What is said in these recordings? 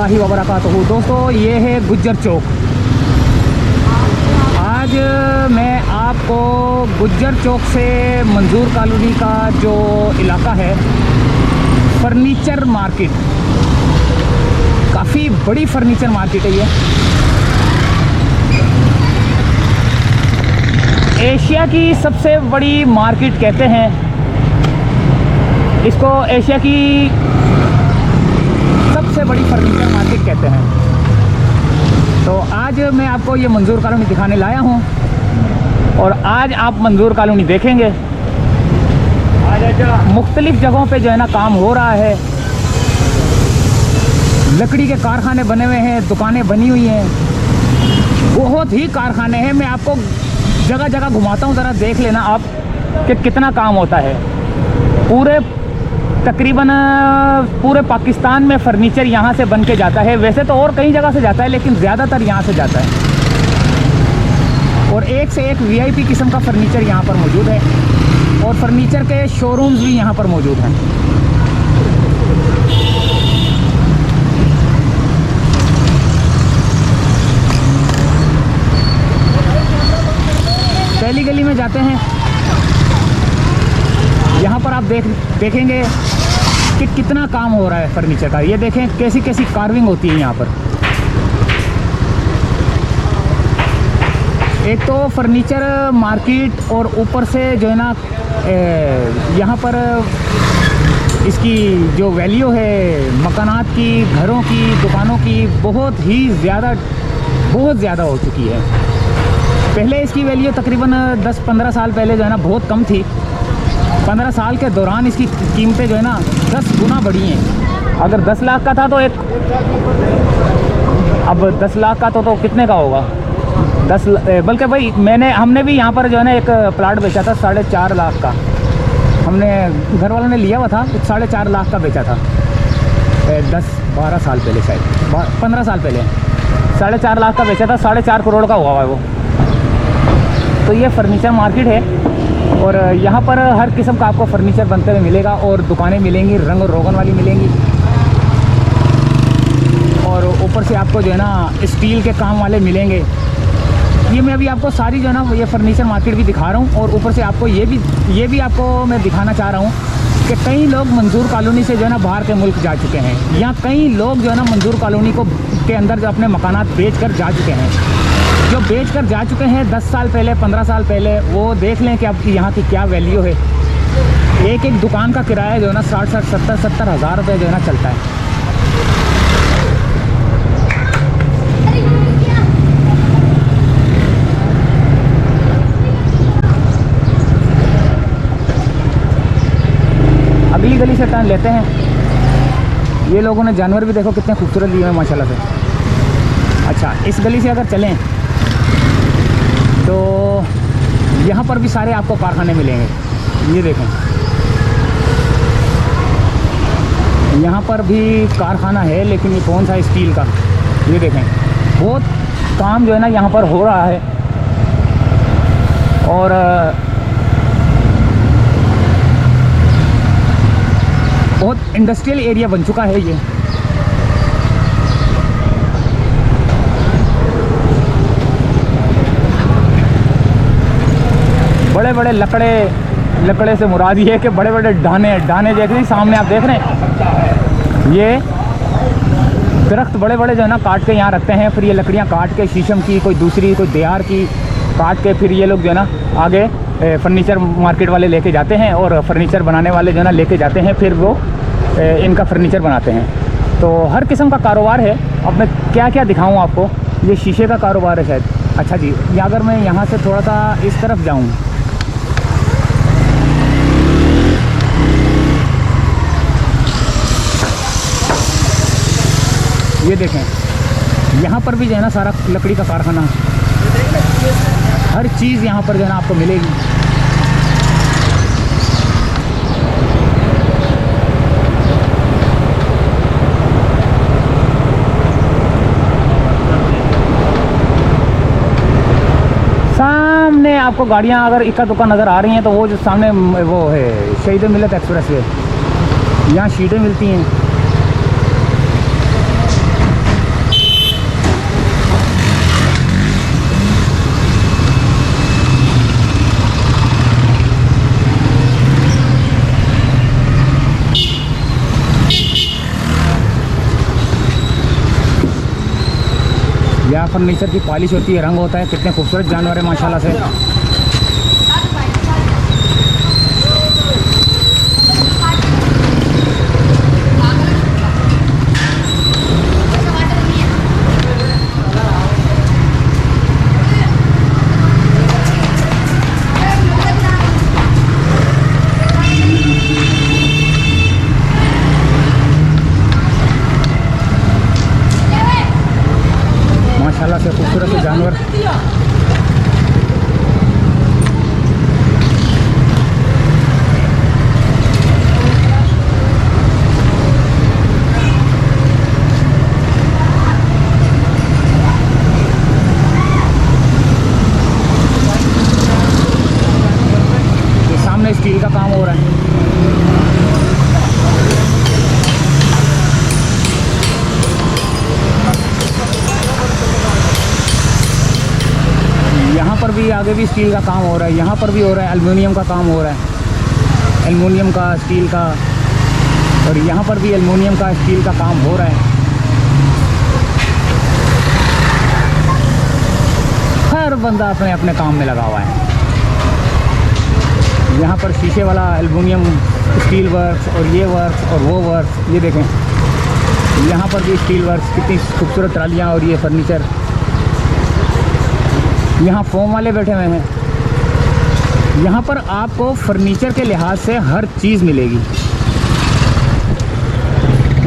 रहमतुल्लाहि व बरकातहू। दोस्तों, ये है गुज्जर चौक। आज मैं आपको गुज्जर चौक से मंजूर कॉलोनी का जो इलाका है, फर्नीचर मार्केट, काफ़ी बड़ी फर्नीचर मार्केट है ये। एशिया की सबसे बड़ी मार्केट कहते हैं इसको, एशिया की सबसे बड़ी फर्नीचर मार्केट कहते हैं। तो आज मैं आपको ये मंजूर कॉलोनी दिखाने लाया हूँ और आज आप मंजूर कॉलोनी देखेंगे। मुख्तलिफ जगहों पे जो है ना काम हो रहा है, लकड़ी के कारखाने बने हुए हैं, दुकानें बनी हुई हैं, बहुत ही कारखाने हैं। मैं आपको जगह जगह घुमाता हूँ, ज़रा देख लेना आप कि कितना काम होता है। तकरीबन पूरे पाकिस्तान में फ़र्नीचर यहाँ से बन के जाता है। वैसे तो और कई जगह से जाता है, लेकिन ज़्यादातर यहाँ से जाता है। और एक से एक वीआईपी किस्म का फ़र्नीचर यहाँ पर मौजूद है और फर्नीचर के शोरूम्स भी यहाँ पर मौजूद हैं। पहली गली में जाते हैं। यहाँ पर आप देखेंगे कि कितना काम हो रहा है फर्नीचर का। ये देखें कैसी कैसी कार्विंग होती है यहाँ पर। एक तो फर्नीचर मार्केट और ऊपर से जो है ना यहाँ पर इसकी जो वैल्यू है मकानात की, घरों की, दुकानों की बहुत ज़्यादा हो चुकी है। पहले इसकी वैल्यू तकरीबन 10-15 साल पहले जो है ना बहुत कम थी। 15 साल के दौरान इसकी कीमतें जो है ना 10 गुना बढ़ी हैं। अगर 10 लाख का था तो अब 10 लाख का तो कितने का होगा? बल्कि भाई हमने भी यहाँ पर जो है ना एक प्लाट बेचा था 4.5 लाख का। हमने घर वालों ने लिया हुआ था, 4.5 लाख का बेचा था 10-12 साल पहले, शायद 15 साल पहले 4.5 लाख का बेचा था। 4.5 करोड़ का हुआ है वो। तो ये फर्नीचर मार्केट है और यहाँ पर हर किस्म का आपको फर्नीचर बनते हुए मिलेगा और दुकानें मिलेंगी, रंग और रोगन वाली मिलेंगी। और ऊपर से आपको जो है ना स्टील के काम वाले मिलेंगे। ये मैं अभी आपको सारी जो है ना ये फर्नीचर मार्केट भी दिखा रहा हूँ और ऊपर से आपको ये भी आपको मैं दिखाना चाह रहा हूँ कि कई लोग मंजूर कॉलोनी से जो है ना बाहर के मुल्क जा चुके हैं। यहाँ कई लोग जो है ना मंजूर कॉलोनी के अंदर जो अपने मकानात बेच कर जा चुके हैं। जो बेच कर जा चुके हैं 10 साल पहले, 15 साल पहले, वो देख लें कि अब यहाँ की क्या वैल्यू है। एक दुकान का किराया जो है ना 60-70 हज़ार रुपये जो है ना चलता है। अगली गली से टर्न लेते हैं। ये लोगों ने जानवर भी देखो कितने खूबसूरत लिए हैं माशाल्लाह से। अच्छा, इस गली से अगर चलें तो यहाँ पर भी सारे आपको कारखाने मिलेंगे। ये देखें, यहाँ पर भी कारखाना है, लेकिन ये कौन सा स्टील का। ये देखें, बहुत काम जो है ना यहाँ पर हो रहा है और बहुत इंडस्ट्रियल एरिया बन चुका है ये। बड़े बड़े लकड़े से मुराद ये है कि बड़े बड़े डाने जैसे सामने आप देख रहे हैं। ये दरख्त बड़े बड़े जो है ना काट के यहाँ रखते हैं। फिर ये लकड़ियाँ काट के शीशम की, कोई दूसरी, कोई देहार की काट के फिर ये लोग जो है ना आगे फर्नीचर मार्केट वाले लेके जाते हैं और फर्नीचर बनाने वाले जो है ना लेके जाते हैं। फिर वो इनका फर्नीचर बनाते हैं। तो हर किस्म का कारोबार है। अब मैं क्या क्या दिखाऊँ आपको। ये शीशे का कारोबार है शायद। अच्छा जी, या अगर मैं यहाँ से थोड़ा सा इस तरफ जाऊँ, ये देखें, यहाँ पर भी जो है ना सारा लकड़ी का कारखाना, हर चीज़ यहाँ पर जो है ना आपको मिलेगी। सामने आपको गाड़ियाँ अगर इक्का दुक्का नज़र आ रही हैं तो वो जो सामने वो है शहीद मिलत एक्सप्रेस वे, यहाँ शीटें मिलती हैं। फर्नीचर की पॉलिश होती है, रंग होता है। कितने खूबसूरत जानवर है माशाल्लाह से। माशाल्लाह से खूबसूरत जानवर। ये सामने स्टील का काम हो रहा है। यहाँ पर भी आगे भी स्टील का काम हो रहा है, यहाँ पर भी हो रहा है, एल्युमिनियम का काम हो रहा है, एल्युमिनियम का, स्टील का, और यहाँ पर भी एल्युमिनियम का, स्टील का काम हो रहा है। हर बंदा अपने अपने काम में लगा हुआ है। यहाँ पर शीशे वाला एल्युमिनियम, स्टील वर्क्स, और ये वर्क्स और वो वर्क्स, ये देखें यहाँ पर भी स्टील वर्क्स, कितनी खूबसूरत ट्रालियाँ, और ये फर्नीचर। यहाँ फोम वाले बैठे हुए हैं। यहाँ पर आपको फर्नीचर के लिहाज से हर चीज़ मिलेगी।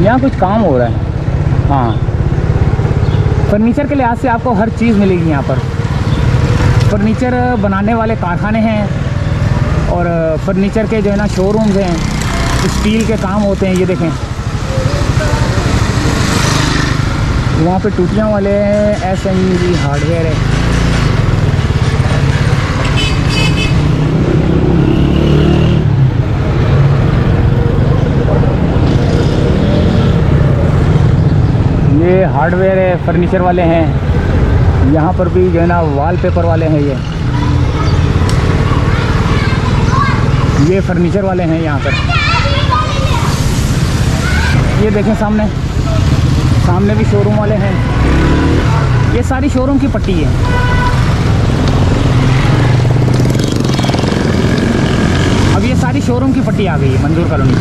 यहाँ कुछ काम हो रहा है। हाँ, फर्नीचर के लिहाज से आपको हर चीज़ मिलेगी। यहाँ पर फर्नीचर बनाने वाले कारखाने हैं, और फर्नीचर के जो है ना शोरूम्स हैं, स्टील के काम होते हैं। ये देखें वहाँ पे टूटियाँ वाले SMG हार्डवेयर है। ये हार्डवेयर है, फर्नीचर वाले हैं। यहाँ पर भी जो है ना वॉलपेपर वाले हैं। ये फर्नीचर वाले हैं यहाँ पर। ये देखें सामने भी शोरूम वाले हैं। ये सारी शोरूम की पट्टी है। अब ये सारी शोरूम की पट्टी आ गई है मंजूर कॉलोनी।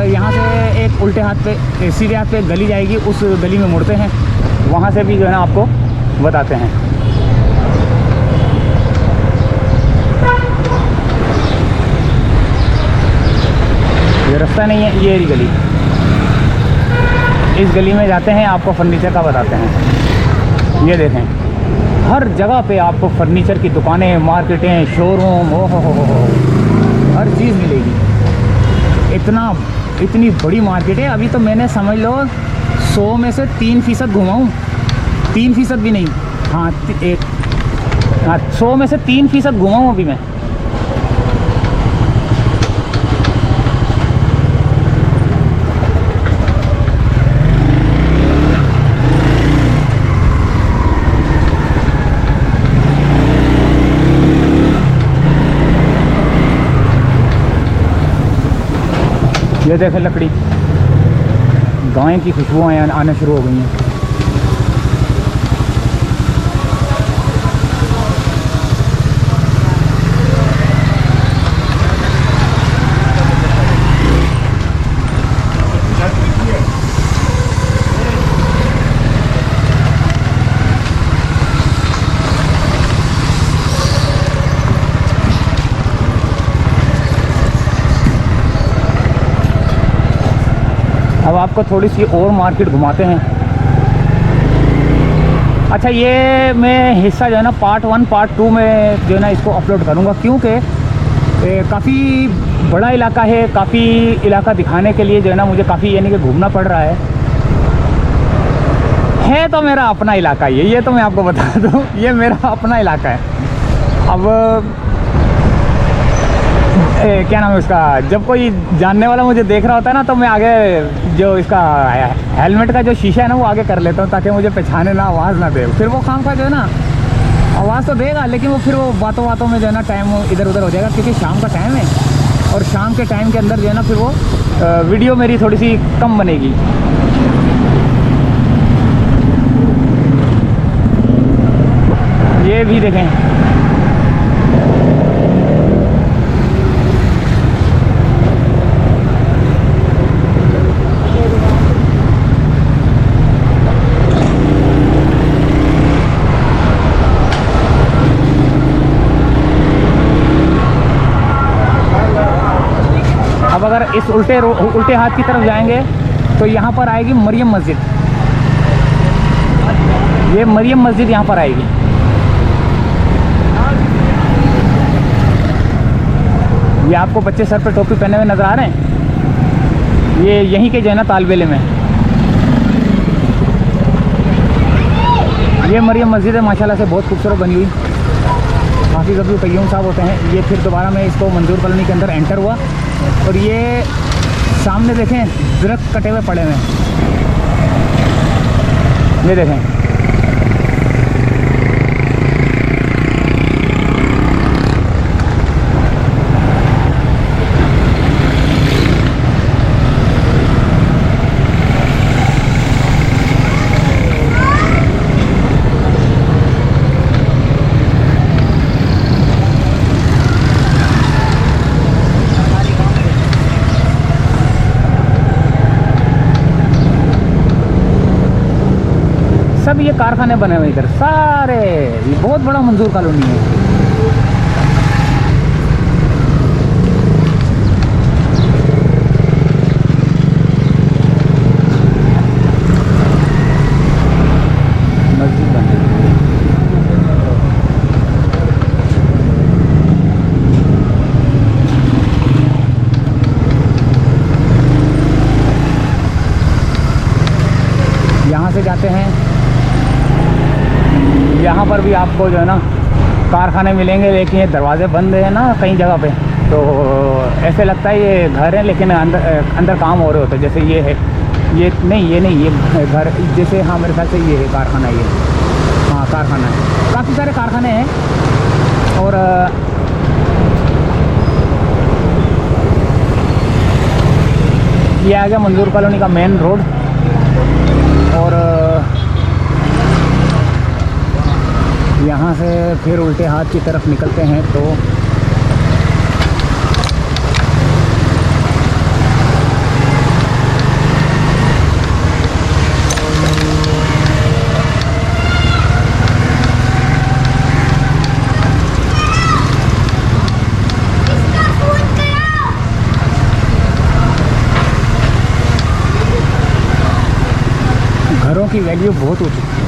यहाँ से एक उल्टे हाथ पे, सीधे हाथ पे गली जाएगी, उस गली में मुड़ते हैं, वहाँ से भी जो है ना आपको बताते हैं। ये रास्ता नहीं है, ये गली, इस गली में जाते हैं, आपको फर्नीचर का बताते हैं। ये देखें हर जगह पे आपको फर्नीचर की दुकानें, मार्केटें, शोरूम, हो हर चीज़ मिलेगी। इतनी बड़ी मार्केट है। अभी तो मैंने समझ लो 100 में से 3% घुमा हूँ। 3% भी नहीं, हाँ 100 में से 3% घुमा हूँ अभी मैं। ये देखें लकड़ी, गाय की खुशबुएँ आने शुरू हो गई हैं। अब आपको थोड़ी सी और मार्केट घुमाते हैं। अच्छा, ये मैं हिस्सा जो है ना पार्ट 1 पार्ट 2 में जो है ना इसको अपलोड करूँगा, क्योंकि काफ़ी बड़ा इलाका है। काफ़ी इलाका दिखाने के लिए जो है ना मुझे काफ़ी यानी कि घूमना पड़ रहा है तो मेरा अपना इलाका ये तो मैं आपको बता दूँ, ये मेरा अपना इलाका है। अब क्या नाम है उसका, जब कोई जानने वाला मुझे देख रहा होता है ना, तो मैं आगे जो इसका हेलमेट का जो शीशा है ना वो आगे कर लेता हूँ, ताकि मुझे पहचाने ना, आवाज़ ना दे। फिर वो खाम खा जो है ना आवाज़ तो देगा, लेकिन वो फिर वो बातों बातों में जो है ना टाइम इधर उधर हो जाएगा, क्योंकि शाम का टाइम है और शाम के टाइम के अंदर जो है ना फिर वो वीडियो मेरी थोड़ी सी कम बनेगी। ये भी देखें, अब अगर इस उल्टे हाथ की तरफ जाएंगे तो यहाँ पर आएगी मरियम मस्जिद। ये मरियम मस्जिद यहाँ पर आएगी। ये आपको बच्चे सर पे टोपी पहने हुए नज़र आ रहे हैं, ये यहीं के जो है ना तालिब इल्म में। ये मरियम मस्जिद है, माशाल्लाह से बहुत खूबसूरत बनी हुई। हाफिज़ अब्दुल क़य्यूम साहब होते हैं। ये फिर दोबारा मैं इसको मंजूर कॉलोनी के अंदर एंटर हुआ और ये सामने देखें दरख्त कटे हुए पड़े हुए हैं, ये देखें। सब ये कारखाने बने हुए इधर सारे, ये बहुत बड़ा मंजूर कॉलोनी है। मस्जिद बन रही है। यहाँ से जाते हैं, यहाँ पर भी आपको जो है ना कारखाने मिलेंगे, लेकिन ये दरवाजे बंद है ना कई जगह पे, तो ऐसे लगता है ये घर है, लेकिन अंदर काम हो रहे होते हैं। जैसे ये है, ये नहीं ये घर जैसे, हाँ मेरे ख्याल से ये है कारखाना, ये हाँ कारखाना है। काफ़ी सारे कारखाने हैं और ये आ गया मंजूर कॉलोनी का मेन रोड। और यहाँ से फिर उल्टे हाथ की तरफ निकलते हैं तो घरों की वैल्यू बहुत ऊँची।